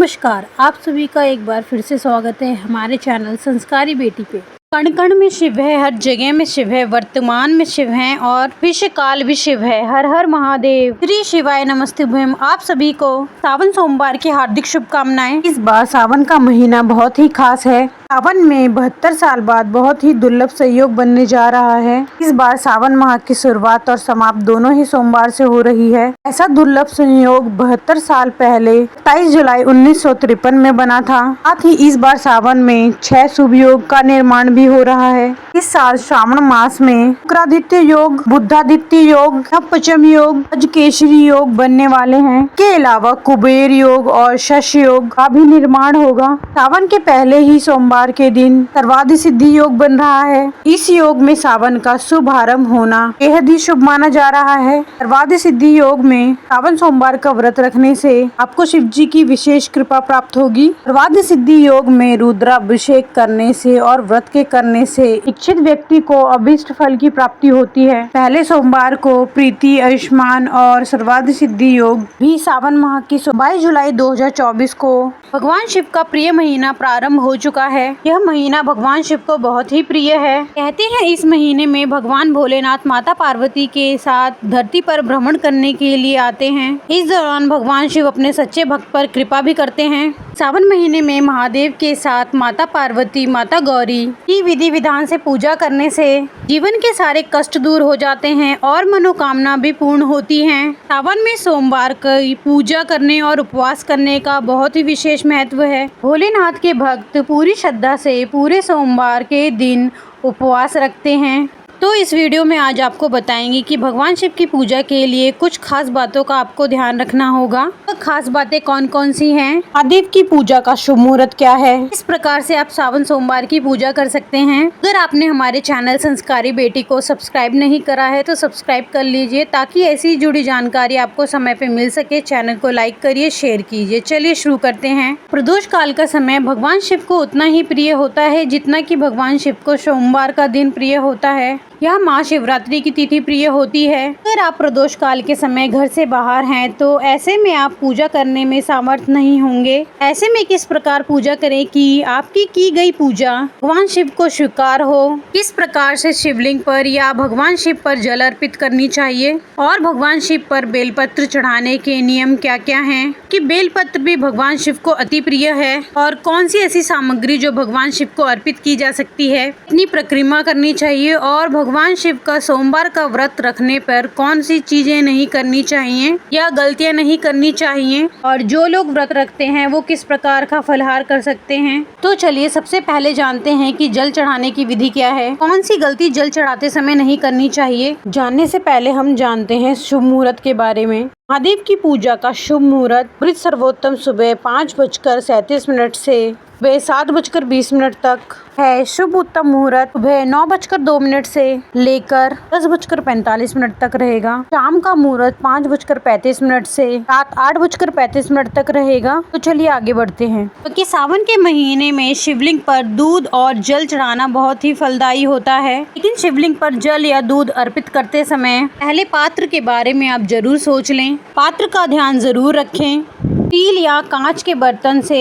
नमस्कार, आप सभी का एक बार फिर से स्वागत है हमारे चैनल संस्कारी बेटी पे। कण कण में शिव है, हर जगह में शिव है, वर्तमान में शिव है और भविष्य काल भी शिव है। हर हर महादेव, श्री शिवाय नमस्तुभ्यम। आप सभी को सावन सोमवार की हार्दिक शुभकामनाएं। इस बार सावन का महीना बहुत ही खास है। सावन में 72 साल बाद बहुत ही दुर्लभ संयोग बनने जा रहा है। इस बार सावन माह की शुरुआत और समाप्त दोनों ही सोमवार से हो रही है। ऐसा दुर्लभ संयोग 72 साल पहले 27 जुलाई 1953 में बना था। साथ ही इस बार सावन में 6 शुभ योग का निर्माण भी हो रहा है। इस साल श्रावण मास में शुक्रादित्य योग, बुधादित्य योग, नवपंचम योग, अजकेसरी योग बनने वाले हैं। के अलावा कुबेर योग और शश योग का भी निर्माण होगा। सावन के पहले ही सोमवार के दिन सर्वाधिक सिद्धि योग बन रहा है। इस योग में सावन का शुभ आरंभ होना बेहद ही शुभ माना जा रहा है। सर्वाधिक सिद्धि योग में सावन सोमवार का व्रत रखने से आपको शिव जी की विशेष कृपा प्राप्त होगी। सर्वाधिक सिद्धि योग में रुद्राभिषेक करने से और व्रत के करने से इच्छित व्यक्ति को अभीष्ट फल की प्राप्ति होती है। पहले सोमवार को प्रीति, आयुष्मान और सर्वाधिक सिद्धि योग भी सावन माह की 22 जुलाई 2024 को भगवान शिव का प्रिय महीना प्रारंभ हो चुका है। यह महीना भगवान शिव को बहुत ही प्रिय है। कहते हैं इस महीने में भगवान भोलेनाथ माता पार्वती के साथ धरती पर भ्रमण करने के लिए आते हैं। इस दौरान भगवान शिव अपने सच्चे भक्त पर कृपा भी करते हैं। सावन महीने में महादेव के साथ माता पार्वती, माता गौरी की विधि विधान से पूजा करने से जीवन के सारे कष्ट दूर हो जाते हैं और मनोकामना भी पूर्ण होती हैं। सावन में सोमवार की पूजा करने और उपवास करने का बहुत ही विशेष महत्व है। भोलेनाथ के भक्त पूरी श्रद्धा से पूरे सोमवार के दिन उपवास रखते हैं। तो इस वीडियो में आज आपको बताएंगे कि भगवान शिव की पूजा के लिए कुछ खास बातों का आपको ध्यान रखना होगा। तो खास बातें कौन कौन सी हैं? महादेव की पूजा का शुभ मुहूर्त क्या है? इस प्रकार से आप सावन सोमवार की पूजा कर सकते हैं। अगर आपने हमारे चैनल संस्कारी बेटी को सब्सक्राइब नहीं करा है तो सब्सक्राइब कर लीजिए ताकि ऐसी जुड़ी जानकारी आपको समय पे मिल सके। चैनल को लाइक करिए, शेयर कीजिए। चलिए शुरू करते हैं। प्रदोष काल का समय भगवान शिव को उतना ही प्रिय होता है जितना कि भगवान शिव को सोमवार का दिन प्रिय होता है। यह महाशिवरात्रि की तिथि प्रिय होती है। अगर आप प्रदोष काल के समय घर से बाहर हैं तो ऐसे में आप पूजा करने में समर्थ नहीं होंगे। ऐसे में किस प्रकार पूजा करें कि आपकी की गई पूजा भगवान शिव को स्वीकार हो? किस प्रकार से शिवलिंग पर या भगवान शिव पर जल अर्पित करनी चाहिए और भगवान शिव पर बेलपत्र चढ़ाने के नियम क्या क्या हैं? कि बेलपत्र भी भगवान शिव को अति प्रिय है और कौन सी ऐसी सामग्री जो भगवान शिव को अर्पित की जा सकती है, इतनी प्रक्रिया करनी चाहिए और भगवान शिव का सोमवार का व्रत रखने पर कौन सी चीजें नहीं करनी चाहिए या गलतियां नहीं करनी चाहिए और जो लोग व्रत रखते हैं वो किस प्रकार का फलाहार कर सकते हैं। तो चलिए सबसे पहले जानते हैं कि जल चढ़ाने की विधि क्या है, कौन सी गलती जल चढ़ाते समय नहीं करनी चाहिए। जानने से पहले हम जानते हैं शुभ मुहूर्त के बारे में। महादेव की पूजा का शुभ मुहूर्त मृत सर्वोत्तम सुबह 5:37 से सुबह 7:20 तक है। शुभ उत्तम मुहूर्त सुबह 9:02 से लेकर 10:45 तक रहेगा। शाम का मुहूर्त 5:35 से रात 8:35 तक रहेगा। तो चलिए आगे बढ़ते हैं। क्योंकि सावन के महीने में शिवलिंग पर दूध और जल चढ़ाना बहुत ही फलदायी होता है, लेकिन शिवलिंग पर जल या दूध अर्पित करते समय पहले पात्र के बारे में आप जरूर सोच लें। पात्र का ध्यान जरूर रखें। स्टील या कांच के बर्तन से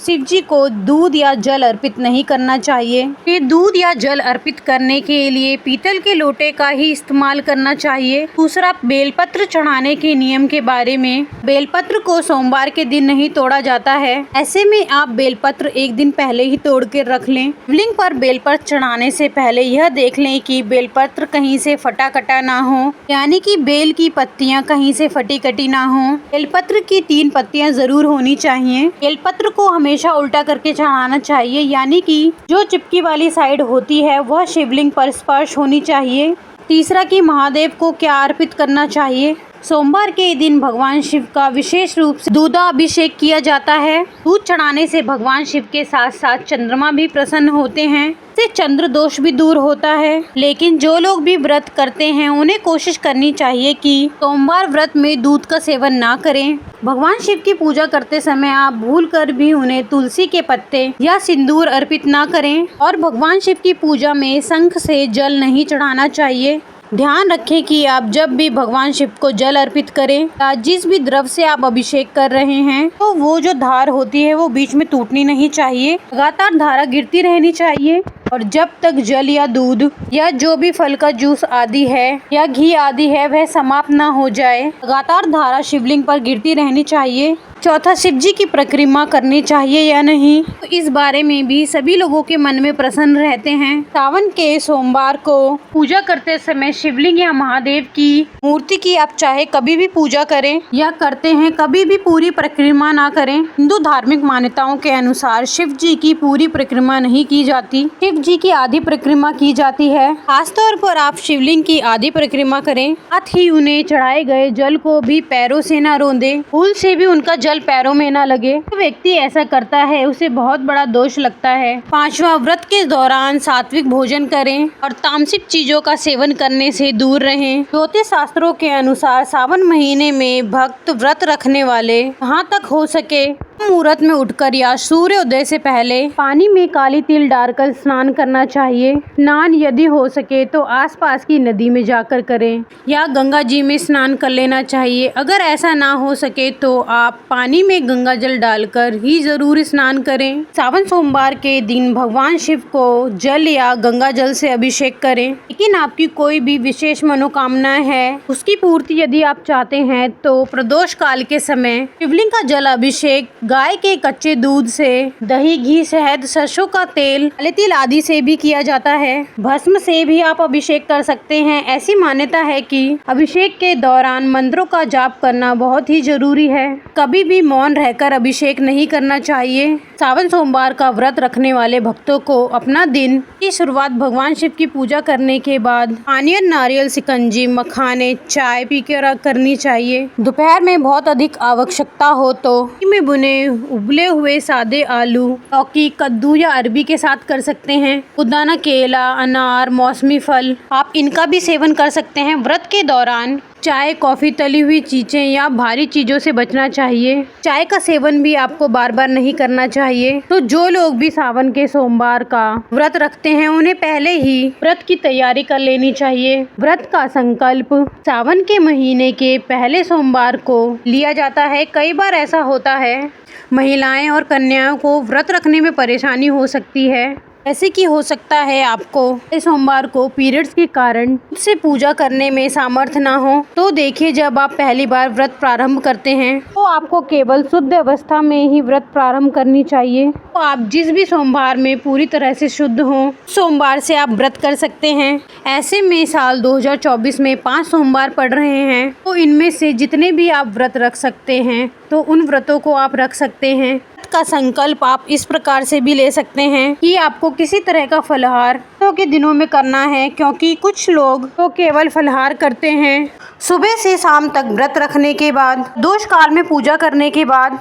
शिव जी को दूध या जल अर्पित नहीं करना चाहिए। ये दूध या जल अर्पित करने के लिए पीतल के लोटे का ही इस्तेमाल करना चाहिए। दूसरा, बेलपत्र चढ़ाने के नियम के बारे में। बेलपत्र को सोमवार के दिन नहीं तोड़ा जाता है। ऐसे में आप बेलपत्र एक दिन पहले ही तोड़ के रख लें। शिवलिंग पर बेलपत्र चढ़ाने से पहले यह देख लें कि बेलपत्र कहीं से फटा कटा ना हो, यानी कि बेल की पत्तियां कहीं से फटी कटी ना हो। बेलपत्र की 3 पत्तियां जरूर होनी चाहिए। बेलपत्र को हमेशा उल्टा करके चढ़ाना चाहिए, यानी कि जो चिपकी वाली साइड होती है वह शिवलिंग पर स्पर्श होनी चाहिए। तीसरा, कि महादेव को क्या अर्पित करना चाहिए। सोमवार के दिन भगवान शिव का विशेष रूप से दूधाभिषेक किया जाता है। दूध चढ़ाने से भगवान शिव के साथ साथ चंद्रमा भी प्रसन्न होते हैं, से चंद्र दोष भी दूर होता है। लेकिन जो लोग भी व्रत करते हैं उन्हें कोशिश करनी चाहिए कि सोमवार व्रत में दूध का सेवन ना करें। भगवान शिव की पूजा करते समय आप भूल कर भी उन्हें तुलसी के पत्ते या सिंदूर अर्पित ना करें और भगवान शिव की पूजा में शंख से जल नहीं चढ़ाना चाहिए। ध्यान रखें कि आप जब भी भगवान शिव को जल अर्पित करें या जिस भी द्रव्य से आप अभिषेक कर रहे हैं तो वो जो धार होती है वो बीच में टूटनी नहीं चाहिए। लगातार धारा गिरती रहनी चाहिए और जब तक जल या दूध या जो भी फल का जूस आदि है या घी आदि है वह समाप्त ना हो जाए। लगातार धारा शिवलिंग पर गिरती रहनी चाहिए। चौथा, शिव जी की परिक्रमा करनी चाहिए या नहीं, तो इस बारे में भी सभी लोगों के मन में प्रश्न रहते हैं। सावन के सोमवार को पूजा करते समय शिवलिंग या महादेव की मूर्ति की आप चाहे कभी भी पूजा करें या करते हैं, कभी भी पूरी परिक्रमा ना करें। हिंदू धार्मिक मान्यताओं के अनुसार शिव जी की पूरी परिक्रमा नहीं की जाती, शिव जी की आधी परिक्रमा की जाती है। खासतौर पर आप शिवलिंग की आधी परिक्रमा करें, साथ ही उन्हें चढ़ाए गए जल को भी पैरों से न रौंदे, फूल से भी उनका जल पैरों में न लगे। जो व्यक्ति ऐसा करता है उसे बहुत बड़ा दोष लगता है। पांचवा, व्रत के दौरान सात्विक भोजन करें और तामसिक चीजों का सेवन करने से दूर रहें। ज्योतिष शास्त्रों के अनुसार सावन महीने में भक्त व्रत रखने वाले जहाँ तक हो सके मुहूर्त में उठकर या सूर्योदय से पहले पानी में काली तिल डालकर स्नान करना चाहिए। स्नान यदि हो सके तो आसपास की नदी में जाकर करें या गंगा जी में स्नान कर लेना चाहिए। अगर ऐसा ना हो सके तो आप पानी में गंगा जल डालकर ही जरूर स्नान करें। सावन सोमवार के दिन भगवान शिव को जल या गंगा जल से अभिषेक करें। लेकिन आपकी कोई भी विशेष मनोकामना है उसकी पूर्ति यदि आप चाहते हैं तो प्रदोष काल के समय शिवलिंग का जल अभिषेक गाय के कच्चे दूध से, दही, घी, शहद, सरसों का तेल, काले तिल आदि से भी किया जाता है। भस्म से भी आप अभिषेक कर सकते हैं। ऐसी मान्यता है कि अभिषेक के दौरान मंत्रों का जाप करना बहुत ही जरूरी है। कभी भी मौन रहकर अभिषेक नहीं करना चाहिए। सावन सोमवार का व्रत रखने वाले भक्तों को अपना दिन की शुरुआत भगवान शिव की पूजा करने के बाद पानी और नारियल शिकंजी, मखाने, चाय पीकर करनी चाहिए। दोपहर में बहुत अधिक आवश्यकता हो तो में बुने उबले हुए सादे आलू, लौकी, कद्दू या अरबी के साथ कर सकते हैं। पुदीना, केला, अनार, मौसमी फल आप इनका भी सेवन कर सकते हैं। व्रत के दौरान चाय, कॉफ़ी, तली हुई चीज़ें या भारी चीज़ों से बचना चाहिए। चाय का सेवन भी आपको बार बार नहीं करना चाहिए। तो जो लोग भी सावन के सोमवार का व्रत रखते हैं उन्हें पहले ही व्रत की तैयारी कर लेनी चाहिए। व्रत का संकल्प सावन के महीने के पहले सोमवार को लिया जाता है। कई बार ऐसा होता है महिलाएं और कन्याओं को व्रत रखने में परेशानी हो सकती है। ऐसे कि हो सकता है आपको इस सोमवार को पीरियड्स के कारण से पूजा करने में सामर्थ्य ना हो। तो देखिए, जब आप पहली बार व्रत प्रारंभ करते हैं तो आपको केवल शुद्ध अवस्था में ही व्रत प्रारंभ करनी चाहिए। तो आप जिस भी सोमवार में पूरी तरह से शुद्ध हों सोमवार से आप व्रत कर सकते हैं। ऐसे में साल 2024 में 5 सोमवार पड़ रहे हैं तो इनमें से जितने भी आप व्रत रख सकते हैं तो उन व्रतों को आप रख सकते हैं। का संकल्प आप इस प्रकार से भी ले सकते हैं कि आपको किसी तरह का फलाहार के दिनों में करना है, क्योंकि कुछ लोग तो केवल फलाहार करते हैं। सुबह से शाम तक व्रत रखने के बाद दोष काल में पूजा करने के बाद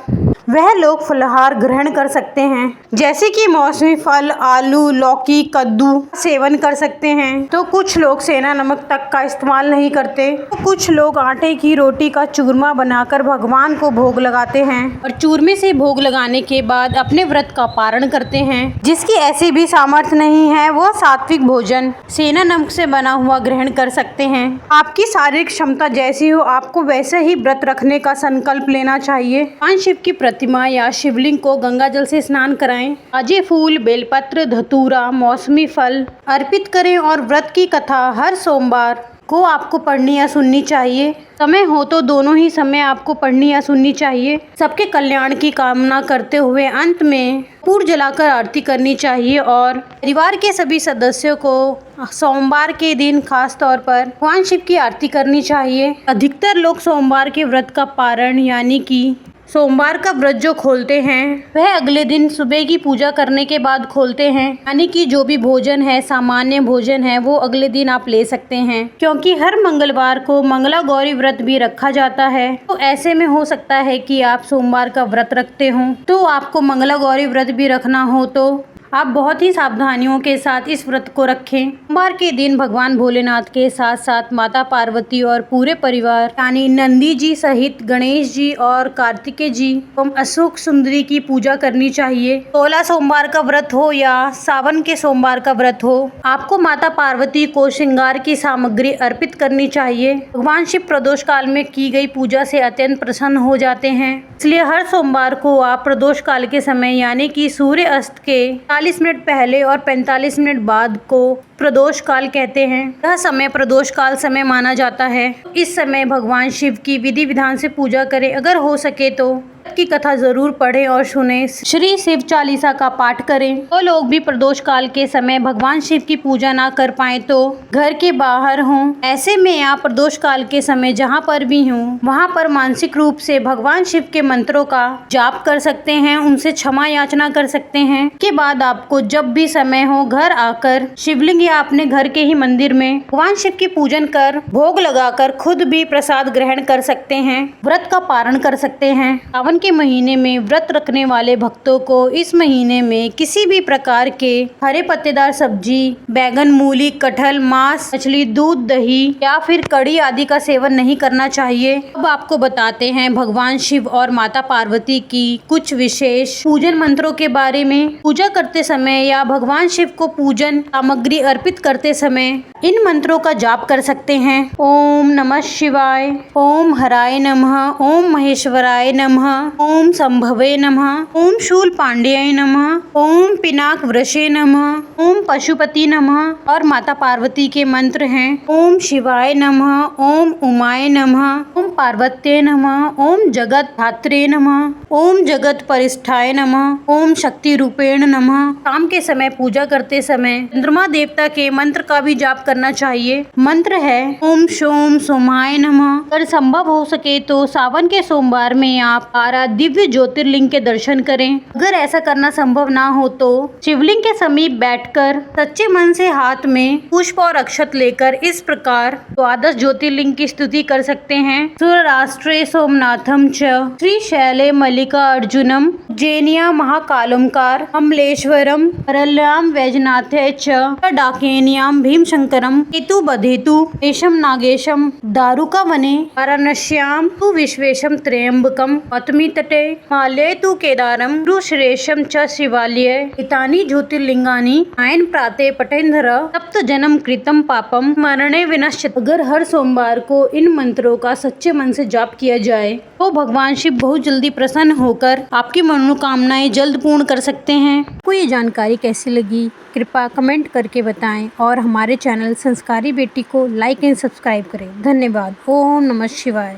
वह लोग फलाहार ग्रहण कर सकते हैं, जैसे कि मौसमी फल, आलू, लौकी, कद्दू सेवन कर सकते हैं। तो कुछ लोग सेंधा नमक तक का इस्तेमाल नहीं करते। तो कुछ लोग आटे की रोटी का चूरमा बनाकर भगवान को भोग लगाते हैं और चूरमे से भोग लगाने के बाद अपने व्रत का पारण करते हैं। जिसकी ऐसी भी सामर्थ्य नहीं है वो सात्विक भोजन सेंधा नमक से बना हुआ ग्रहण कर सकते हैं। आपकी शारीरिक क्षमता जैसी हो आपको वैसे ही व्रत रखने का संकल्प लेना चाहिए। भगवान शिव की प्रतिमा या शिवलिंग को गंगा जल से स्नान कराएं। ताजे फूल, बेलपत्र, धतूरा, मौसमी फल अर्पित करें और व्रत की कथा हर सोमवार को आपको पढ़नी या सुननी चाहिए। समय हो तो दोनों ही समय आपको पढ़नी या सुननी चाहिए। सबके कल्याण की कामना करते हुए अंत में कपूर जलाकर आरती करनी चाहिए और परिवार के सभी सदस्यों को सोमवार के दिन खास तौर पर भगवान शिव की आरती करनी चाहिए। अधिकतर लोग सोमवार के व्रत का पारण यानी कि सोमवार का व्रत जो खोलते हैं वह अगले दिन सुबह की पूजा करने के बाद खोलते हैं, यानी कि जो भी भोजन है, सामान्य भोजन है, वो अगले दिन आप ले सकते हैं। क्योंकि हर मंगलवार को मंगला गौरी व्रत भी रखा जाता है, तो ऐसे में हो सकता है कि आप सोमवार का व्रत रखते हो तो आपको मंगला गौरी व्रत भी रखना हो तो आप बहुत ही सावधानियों के साथ इस व्रत को रखें। सोमवार के दिन भगवान भोलेनाथ के साथ साथ माता पार्वती और पूरे परिवार यानी नंदी जी सहित गणेश जी और कार्तिकेय जी एवं अशोक सुंदरी की पूजा करनी चाहिए। 16 सोमवार का व्रत हो या सावन के सोमवार का व्रत हो, आपको माता पार्वती को श्रृंगार की सामग्री अर्पित करनी चाहिए। भगवान शिव प्रदोष काल में की गई पूजा से अत्यंत प्रसन्न हो जाते हैं, इसलिए हर सोमवार को आप प्रदोष काल के समय यानी कि सूर्य अस्त के 40 मिनट पहले और 45 मिनट बाद को प्रदोष काल कहते हैं। यह समय प्रदोष काल समय माना जाता है। इस समय भगवान शिव की विधि विधान से पूजा करें। अगर हो सके तो की कथा जरूर पढ़ें और सुने। श्री शिव चालीसा का पाठ करें। वो लोग भी प्रदोष काल के समय भगवान शिव की पूजा ना कर पाए तो घर के बाहर हों, ऐसे में आप प्रदोष काल के समय जहाँ पर भी हों वहाँ पर मानसिक रूप से भगवान शिव के मंत्रों का जाप कर सकते हैं, उनसे क्षमा याचना कर सकते हैं। के बाद आपको जब भी समय हो घर आकर शिवलिंग या अपने घर के ही मंदिर में भगवान शिव की पूजन कर भोग लगाकर खुद भी प्रसाद ग्रहण कर सकते हैं, व्रत का पारण कर सकते हैं। सावन के महीने में व्रत रखने वाले भक्तों को इस महीने में किसी भी प्रकार के हरे पत्तेदार सब्जी, बैगन, मूली, कटहल, मांस, मछली, दूध, दही या फिर कड़ी आदि का सेवन नहीं करना चाहिए। अब आपको बताते हैं भगवान शिव और माता पार्वती की कुछ विशेष पूजन मंत्रों के बारे में। पूजा करते समय या भगवान शिव को पूजन सामग्री अर्पित करते समय इन मंत्रों का जाप कर सकते हैं। ओम नमः शिवाय, ओम हराय नमः, ओम महेश्वराय नमः, ओम संभवे नमः, ओम शूल पांड्याय नमः, ओम पिनाक वृषे नमः, ओम पशुपति नमः। और माता पार्वती के मंत्र हैं ओम शिवाय नमः, ओम उमाय नमः, ओम पार्वत्ये नमः, ओम जगत धात्रे नमः, ओम जगत परिष्ठाय नमः, ओम शक्ति रूपेण नमः। शाम के समय पूजा करते समय चंद्रमा देवता के मंत्र का भी जाप करना चाहिए। मंत्र है ओम सोम सोमाय नमः। अगर संभव हो सके तो सावन के सोमवार में आप 12 दिव्य ज्योतिर्लिंग के दर्शन करें। अगर ऐसा करना संभव ना हो तो शिवलिंग के समीप बैठकर सच्चे मन से हाथ में पुष्प और अक्षत लेकर इस प्रकार 12 ज्योतिर्लिंग की स्तुति कर सकते हैं। सुरराष्ट्रे सोमनाथम च, श्री शैले मल्लिका अर्जुनम, जेनिया महाकालुमकार, अमलेश्वरम, परल्याम वैजनाथे च, डाकेनियाम भीमशंकरम, केतु बधेतु, एशम नागेशम, दारुका वने, वाराणस्याम तु विश्वेशम त्र्यंबकम, पत्मी तटे, माल्ये तु केदारम, ऋषरेशम च शिवालय, एतानि ज्योतिर्लिंगानि आयन प्राते पठेंधर, सप्त जन्म कृतम पापम, मरणे विनश्यति। अगर हर सोमवार को इन मंत्रों का सच्चे मन से जाप किया जाए तो भगवान शिव बहुत जल्दी प्रसन्न होकर आपकी मनोकामनाएं जल्द पूर्ण कर सकते हैं। आपको ये जानकारी कैसी लगी कृपया कमेंट करके बताएं और हमारे चैनल संस्कारी बेटी को लाइक एंड सब्सक्राइब करें। धन्यवाद। ओम नमः शिवाय।